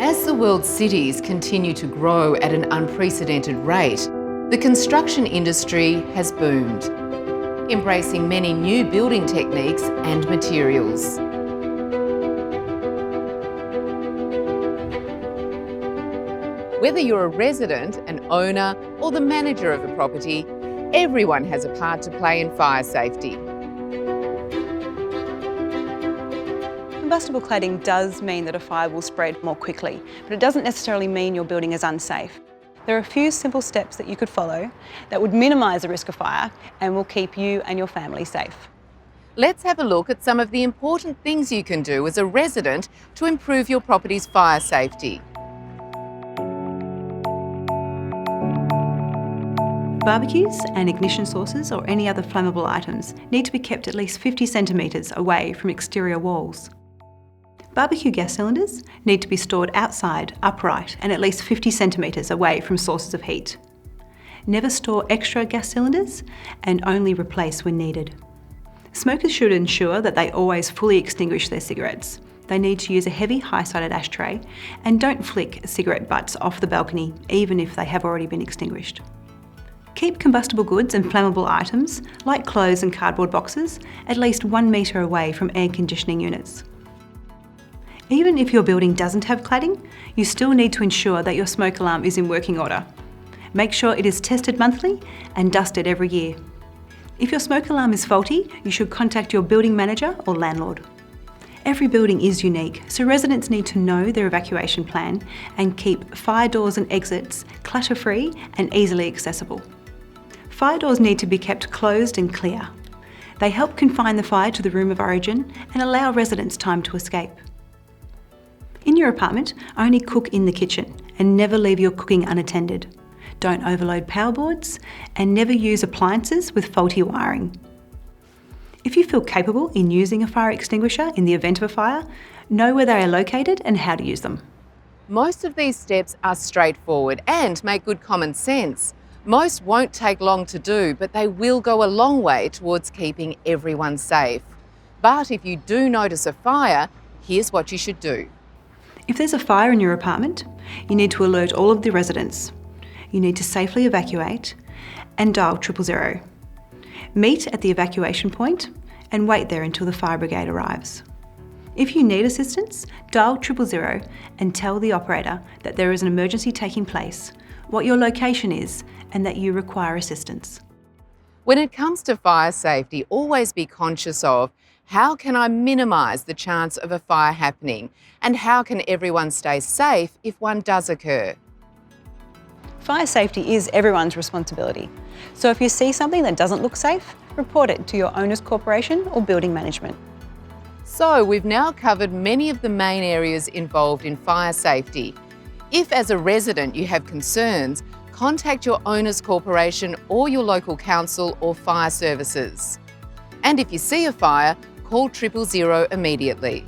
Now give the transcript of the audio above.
As the world's cities continue to grow at an unprecedented rate, the construction industry has boomed, embracing many new building techniques and materials. Whether you're a resident, an owner, or the manager of a property, everyone has a part to play in fire safety. Combustible cladding does mean that a fire will spread more quickly, but it doesn't necessarily mean your building is unsafe. There are a few simple steps that you could follow that would minimise the risk of fire and will keep you and your family safe. Let's have a look at some of the important things you can do as a resident to improve your property's fire safety. Barbecues and ignition sources or any other flammable items need to be kept at least 50 centimetres away from exterior walls. Barbecue gas cylinders need to be stored outside, upright, and at least 50 centimetres away from sources of heat. Never store extra gas cylinders and only replace when needed. Smokers should ensure that they always fully extinguish their cigarettes. They need to use a heavy, high-sided ashtray and don't flick cigarette butts off the balcony, even if they have already been extinguished. Keep combustible goods and flammable items, like clothes and cardboard boxes, at least 1 metre away from air conditioning units. Even if your building doesn't have cladding, you still need to ensure that your smoke alarm is in working order. Make sure it is tested monthly and dusted every year. If your smoke alarm is faulty, you should contact your building manager or landlord. Every building is unique, so residents need to know their evacuation plan and keep fire doors and exits clutter-free and easily accessible. Fire doors need to be kept closed and clear. They help confine the fire to the room of origin and allow residents time to escape. In your apartment, only cook in the kitchen and never leave your cooking unattended. Don't overload power boards and never use appliances with faulty wiring. If you feel capable in using a fire extinguisher in the event of a fire, know where they are located and how to use them. Most of these steps are straightforward and make good common sense. Most won't take long to do, but they will go a long way towards keeping everyone safe. But if you do notice a fire, here's what you should do. If there's a fire in your apartment, you need to alert all of the residents. You need to safely evacuate and dial 000. Meet at the evacuation point and wait there until the fire brigade arrives. If you need assistance, dial 000 and tell the operator that there is an emergency taking place, what your location is, and that you require assistance. When it comes to fire safety, always be conscious of how can I minimise the chance of a fire happening, and how can everyone stay safe if one does occur. Fire safety is everyone's responsibility. So if you see something that doesn't look safe, report it to your owner's corporation or building management. So we've now covered many of the main areas involved in fire safety. If as a resident you have concerns, contact your owner's corporation or your local council or fire services. And if you see a fire, call 000 immediately.